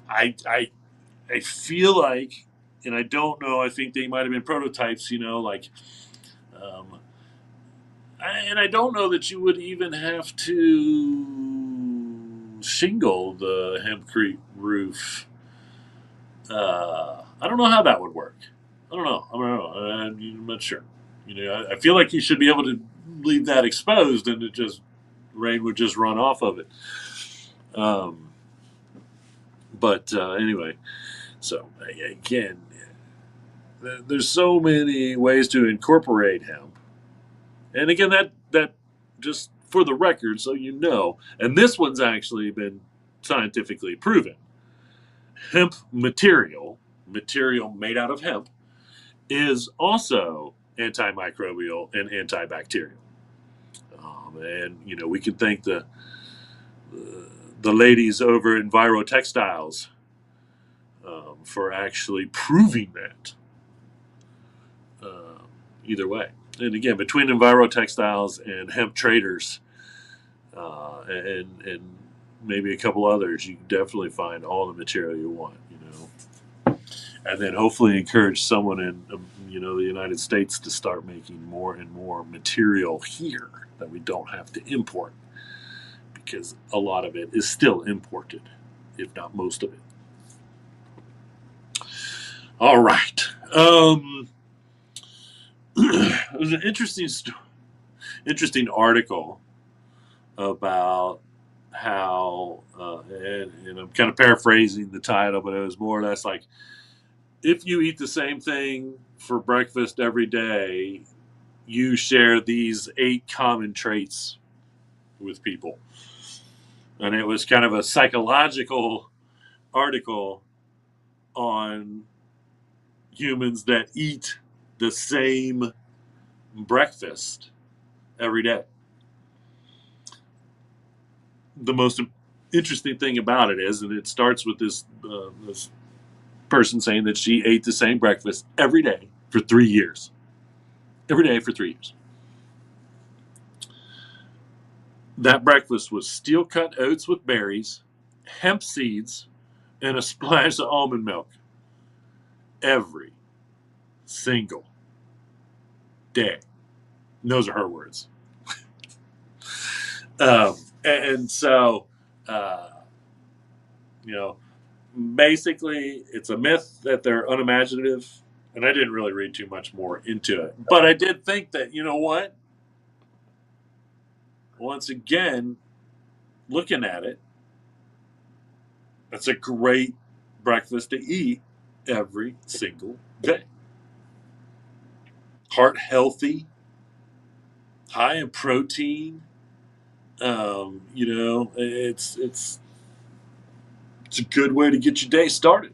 I feel like, and I don't know, I think they might have been prototypes, like And I don't know that you would even have to shingle the hempcrete roof. I don't know how that would work. I don't know. I'm not sure. I feel like you should be able to leave that exposed, and rain would just run off of it. But anyway, so again, there's so many ways to incorporate hemp, and again, that just for the record, so you know, and this one's actually been scientifically proven. Hemp material made out of hemp is also antimicrobial and antibacterial. And we can thank the ladies over at Enviro Textiles for actually proving that. Either way, and again, between Enviro Textiles and Hemp Traders, and maybe a couple others, you can definitely find all the material you want. And then hopefully encourage someone in the United States to start making more and more material here that we don't have to import, because a lot of it is still imported, if not most of it. All right. It was an interesting article about how, and I'm kind of paraphrasing the title, but it was more or less like, if you eat the same thing for breakfast every day, you share these 8 common traits with people. And it was kind of a psychological article on humans that eat the same breakfast every day. The most interesting thing about it is, and it starts with this person saying that she ate the same breakfast every day for 3 years. Every day for 3 years. That breakfast was steel-cut oats with berries, hemp seeds, and a splash of almond milk. Every single day. And those are her words. And so, basically, it's a myth that they're unimaginative, and I didn't really read too much more into it. But I did think that, you know what? Once again, looking at it, that's a great breakfast to eat every single day. Heart healthy, high in protein. It's a good way to get your day started.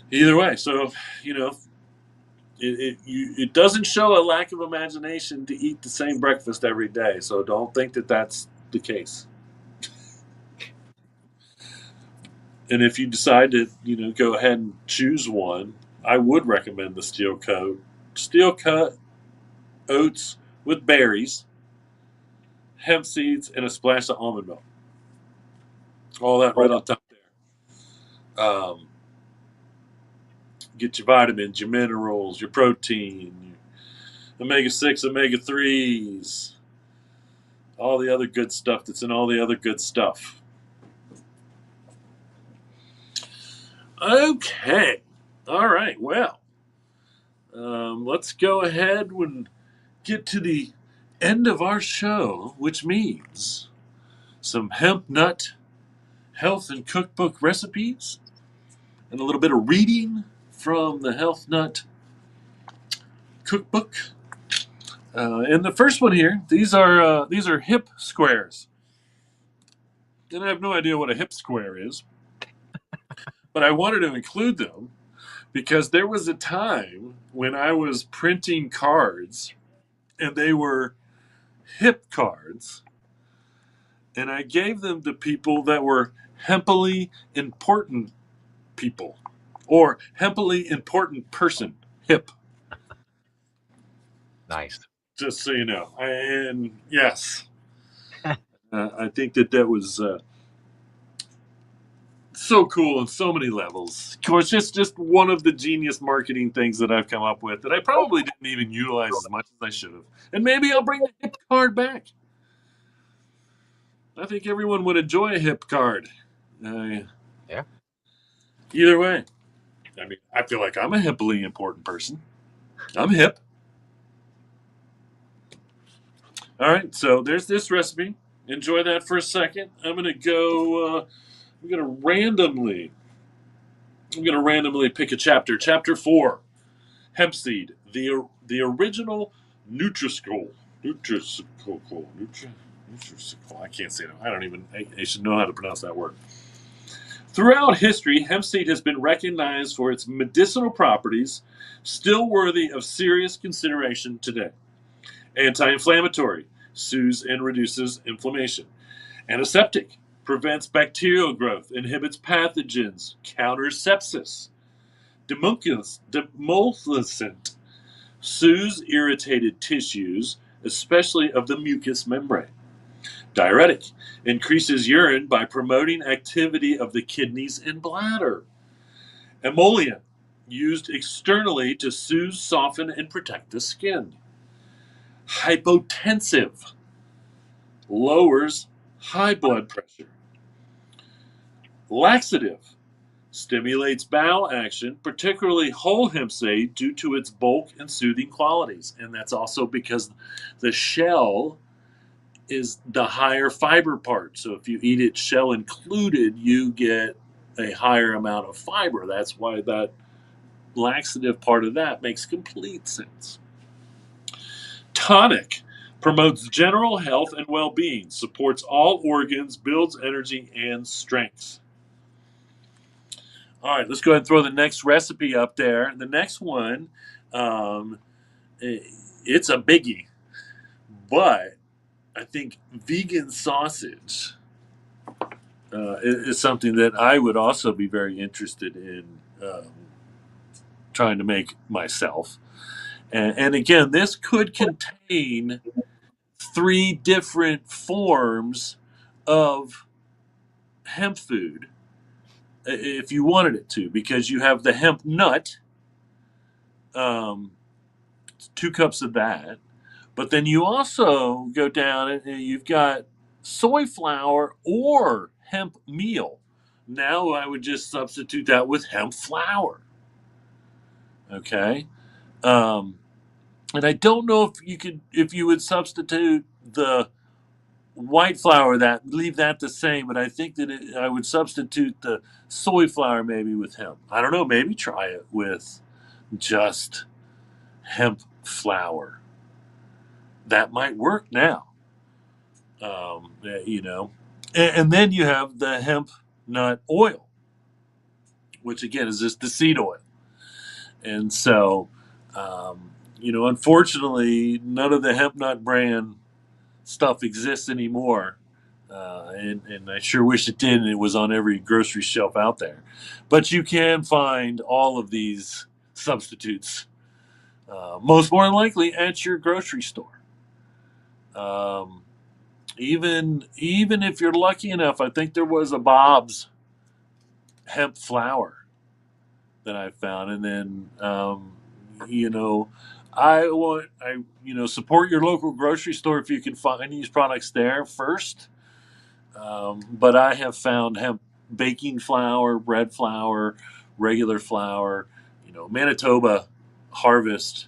Either way, so it doesn't show a lack of imagination to eat the same breakfast every day. So don't think that that's the case. And if you decide to go ahead and choose one, I would recommend the steel cut oats with berries, hemp seeds, and a splash of almond milk. All that right on top there. Get your vitamins, your minerals, your protein, your omega-6, omega-3s, all the other good stuff that's in all the other good stuff. Okay. All right. Well, let's go ahead and get to the end of our show, which means some hemp nut health and cookbook recipes and a little bit of reading from the Health Nut cookbook. And the first one here, these are hip squares. And I have no idea what a hip square is, but I wanted to include them because there was a time when I was printing cards, and they were hip cards, and I gave them to people that were hempily important people, or hempily important person, hip. Nice. Just so you know. And yes, I think that was so cool on so many levels. Of course, it's just one of the genius marketing things that I've come up with that I probably didn't even utilize as much as I should have. And maybe I'll bring the hip card back. I think everyone would enjoy a hip card. Yeah. Either way, I mean, I feel like I'm a hippily important person. I'm hip. All right, so there's this recipe. Enjoy that for a second. I'm gonna go. I'm gonna randomly. I'm gonna randomly pick a chapter. Chapter 4, hemp seed, the original Nutriscore. Nutriscore. I can't say it. I don't even. I should know how to pronounce that word. Throughout history, hemp seed has been recognized for its medicinal properties, still worthy of serious consideration today. Anti-inflammatory, soothes and reduces inflammation. Antiseptic, prevents bacterial growth, inhibits pathogens, counters sepsis. Demulcent, soothes irritated tissues, especially of the mucous membrane. Diuretic, increases urine by promoting activity of the kidneys and bladder. Emollient, used externally to soothe, soften, and protect the skin. Hypotensive, lowers high blood pressure. Laxative, stimulates bowel action, particularly whole hemp seed, due to its bulk and soothing qualities. And that's also because the shell is the higher fiber part. So if you eat it shell included, you get a higher amount of fiber. That's why that laxative part of that makes complete sense. Tonic, promotes general health and well-being, supports all organs, builds energy and strength. All right, let's go ahead and throw the next recipe up there. The next one, it's a biggie, but I think vegan sausage is something that I would also be very interested in trying to make myself. And again, this could contain 3 different forms of hemp food if you wanted it to, because you have the hemp nut, 2 cups of that, but then you also go down and you've got soy flour or hemp meal. Now I would just substitute that with hemp flour. Okay, and I don't know if you would substitute the white flour, that leave that the same, but I think that I would substitute the soy flour maybe with hemp. I don't know, maybe try it with just hemp flour. That might work now. You know, and then you have the hemp nut oil, which again is just the seed oil. And so, you know, unfortunately, none of the hemp nut brand stuff exists anymore. And I sure wish it did, and it was on every grocery shelf out there. But you can find all of these substitutes, most more than likely at your grocery store. Even if you're lucky enough, I think there was a Bob's hemp flour that I found, and then you know, I support your local grocery store if you can find these products there first. But I have found hemp baking flour, bread flour, regular flour, you know, Manitoba Harvest.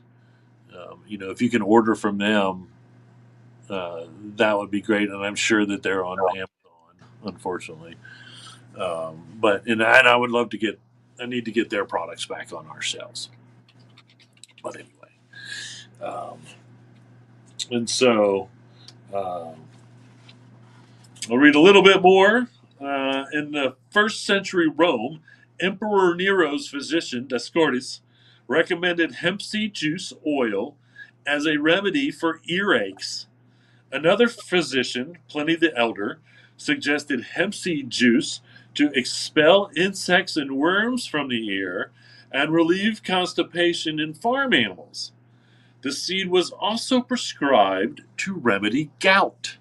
You know, if you can order from them, that would be great. And I'm sure that they're on Amazon, unfortunately. And I would love to I need to get their products back on our shelves. But anyway, and so I'll read a little bit more. In the first century Rome, Emperor Nero's physician, Dioscorides, recommended hemp seed juice oil as a remedy for earaches. Another physician, Pliny the Elder, suggested hemp seed juice to expel insects and worms from the ear and relieve constipation in farm animals. The seed was also prescribed to remedy gout.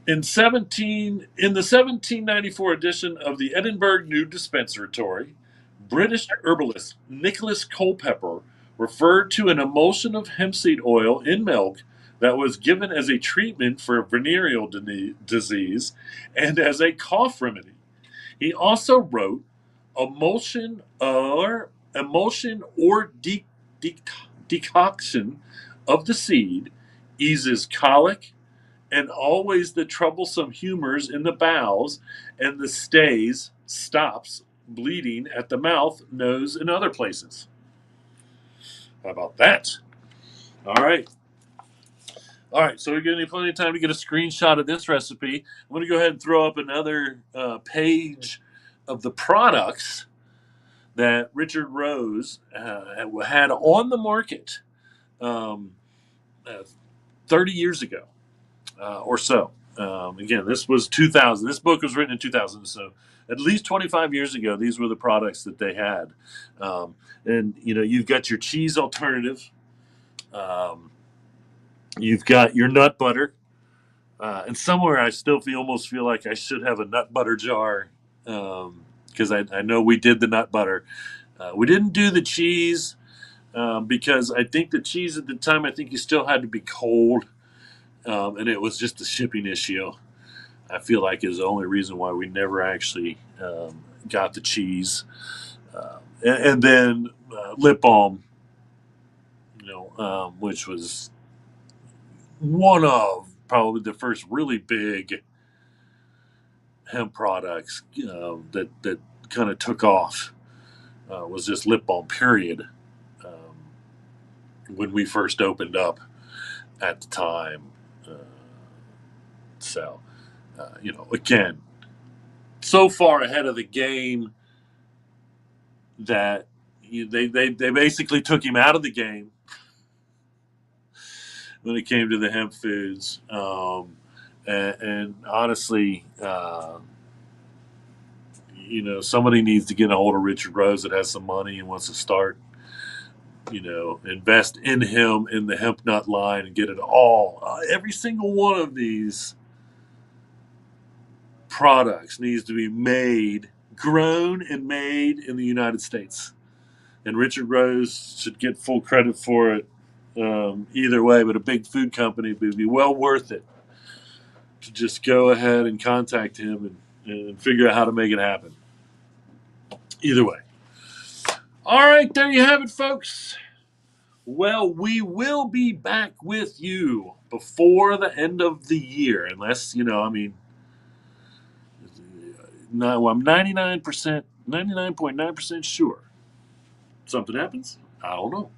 In the 1794 edition of the Edinburgh New Dispensatory, British herbalist Nicholas Culpeper referred to an emulsion of hemp seed oil in milk that was given as a treatment for venereal disease and as a cough remedy. He also wrote emulsion or decoction of the seed eases colic and always the troublesome humors in the bowels, and the stays stops bleeding at the mouth, nose, and other places. How about that? All right. All right, so we're getting plenty of time to get a screenshot of this recipe. I'm going to go ahead and throw up another page of the products that Richard Rose had on the market um, uh, 30 years ago or so. Again, this was 2000. This book was written in 2000, so at least 25 years ago, these were the products that they had. And you've got your cheese alternative. You've got your nut butter. And somewhere I still almost feel like I should have a nut butter jar because I know we did the nut butter. We didn't do the cheese because I think the cheese at the time, I think you still had to be cold. And it was just a shipping issue. I feel like is the only reason why we never actually got the cheese. And then lip balm, which was one of probably the first really big hemp products that kind of took off. Was just lip balm, period. When we first opened up at the time. So, again, so far ahead of the game that they basically took him out of the game when it came to the hemp foods. And honestly, somebody needs to get a hold of Richard Rose that has some money and wants to start, invest in him in the hemp nut line and get it all. Every single one of these products needs to be grown and made in the United States. And Richard Rose should get full credit for it either way, but a big food company would be well worth it to just go ahead and contact him and figure out how to make it happen. Either way. All right, there you have it, folks. Well, we will be back with you before the end of the year, unless, no, I'm 99.9% sure something happens. I don't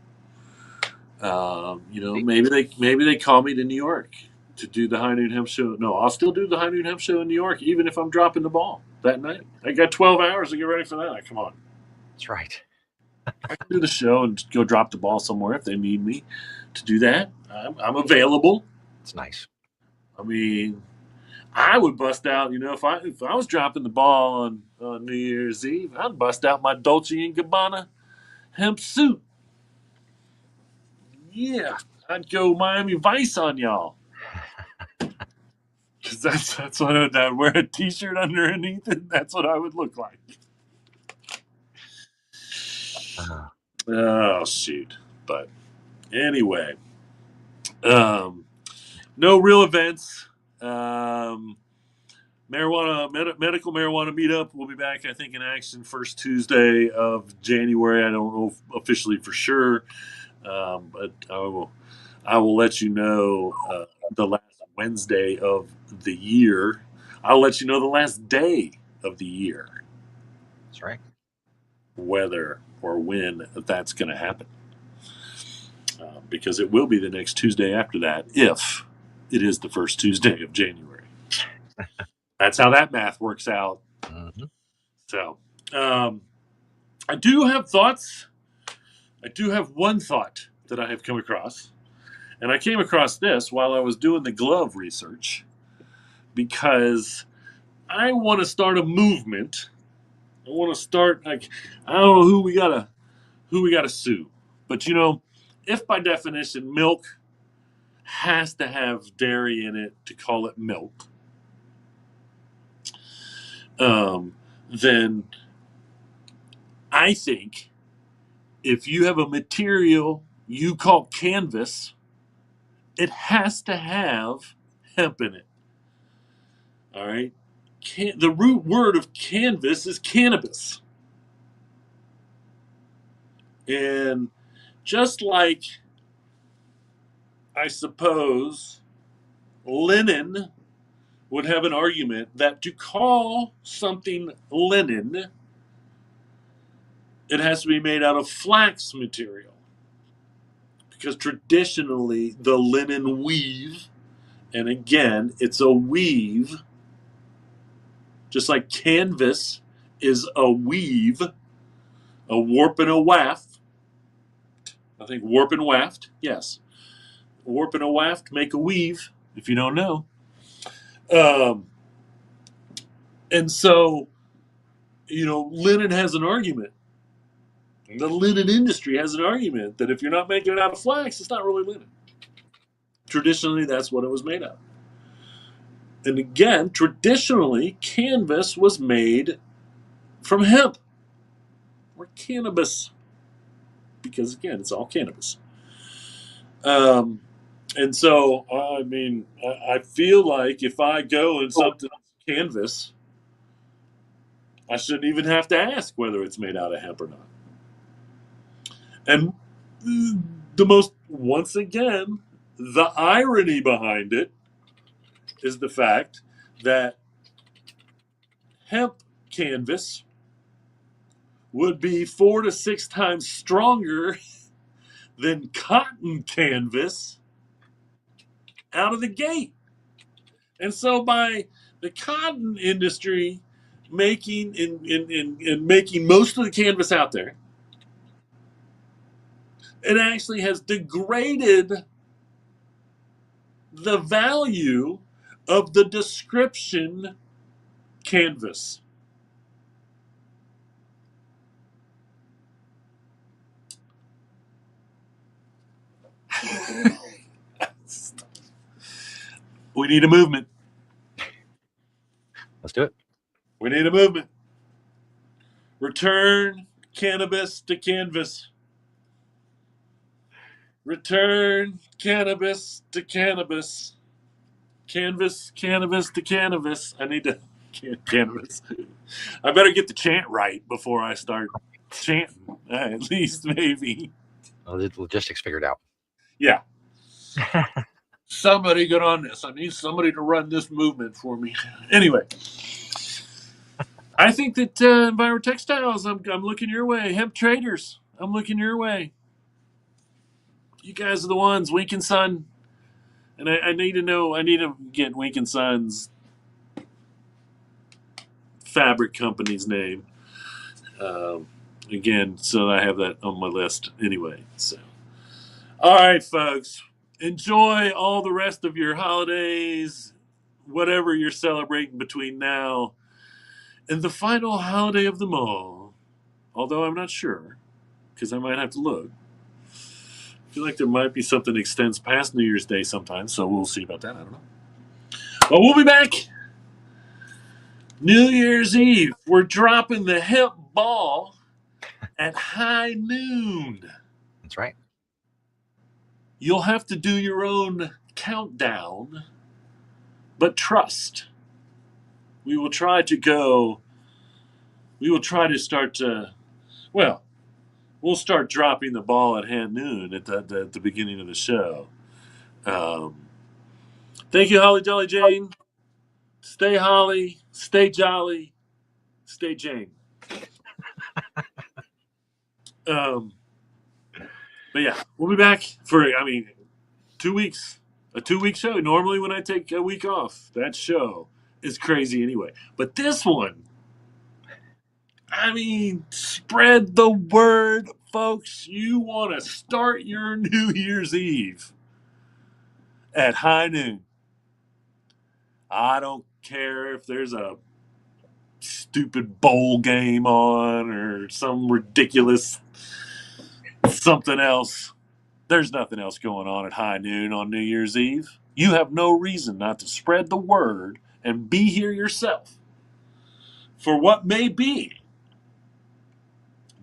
know. Maybe they call me to New York to do the High Noon Hemp Show. No, I'll still do the High Noon Hemp Show in New York, even if I'm dropping the ball that night. I got 12 hours to get ready for that. Come on. That's right. I can do the show and go drop the ball somewhere if they need me to do that. I'm available. It's nice. I mean, I would bust out, if I was dropping the ball on New Year's Eve, I'd bust out my Dolce & Gabbana hemp suit. Yeah, I'd go Miami Vice on y'all. Because that's what I'd wear a T-shirt underneath it. That's what I would look like. Oh, shoot. But anyway, no real events. Medical marijuana meetup will be back, I think, in action first Tuesday of January. I don't know officially for sure, but I will let you know the last Wednesday of the year. I'll let you know the last day of the year. That's right. Whether or when that's going to happen. Because it will be the next Tuesday after that if it is the first Tuesday of January. That's how that math works out. Mm-hmm. So, I do have thoughts. I do have one thought that I have come across. And I came across this while I was doing the glove research because I want to start a movement. I want to start, I don't know who we gotta sue. But if by definition milk has to have dairy in it to call it milk, then I think if you have a material you call canvas, it has to have hemp in it. All right. The root word of canvas is cannabis. And just like, I suppose, Lenin would have an argument that to call something linen, it has to be made out of flax material. Because traditionally, the linen weave, and again, it's a weave, just like canvas is a weave, a warp and a waft. I think warp and waft, yes. Warp and a waft make a weave, if you don't know. And so, linen has an argument. The linen industry has an argument that if you're not making it out of flax, it's not really linen. Traditionally, that's what it was made of. And again, traditionally, canvas was made from hemp or cannabis, because again, it's all cannabis. And so, I feel like if I go in something canvas, I shouldn't even have to ask whether it's made out of hemp or not. And once again, the irony behind it is the fact that hemp canvas would be 4 to 6 times stronger than cotton canvas out of the gate. And so by the cotton industry making making most of the canvas out there, it actually has degraded the value of the description canvas. We need a movement. Let's do it. We need a movement. Return cannabis to canvas. Return cannabis to cannabis. Canvas, cannabis to canvas. I need to cannabis. I better get the chant right before I start chanting. At least maybe. Well, the logistics figured out. Yeah. Somebody get on this. I need somebody to run this movement for me. Anyway, I think that Enviro Textiles, I'm looking your way. Hemp Traders, I'm looking your way. You guys are the ones. Wink and Son. And I need to know, I need to get Wink and Son's fabric company's name. Again, so I have that on my list anyway. So, all right, folks. Enjoy all the rest of your holidays, whatever you're celebrating between now and the final holiday of them all. Although I'm not sure, because I might have to look. I feel like there might be something that extends past New Year's Day sometimes, so we'll see about that. I don't know. But we'll be back New Year's Eve. We're dropping the hemp ball at high noon. That's right. You'll have to do your own countdown, but trust. We will try to start to, well, we'll start dropping the ball at hand noon at the beginning of the show. Thank you, Holly Jolly Jane. Stay Holly, stay jolly, stay Jane. But yeah, we'll be back for 2 weeks. A 2-week show. Normally when I take a week off, that show is crazy anyway. But this one, spread the word, folks. You want to start your New Year's Eve at high noon. I don't care if there's a stupid bowl game on or some ridiculous something else. There's nothing else going on at high noon on New Year's Eve. You have no reason not to spread the word and be here yourself for what may be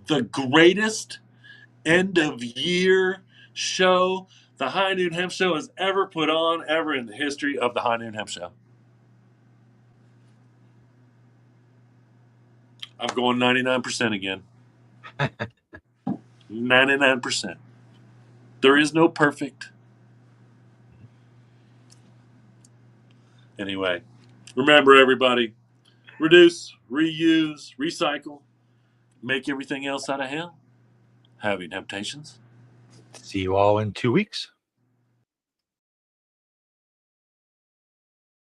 the greatest end of year show the High Noon Hemp Show has ever put on, ever in the history of the High Noon Hemp Show. I'm going 99% again. 99%. There is no perfect. Anyway, remember everybody, reduce, reuse, recycle, make everything else out of hemp. Having temptations. See you all in 2 weeks.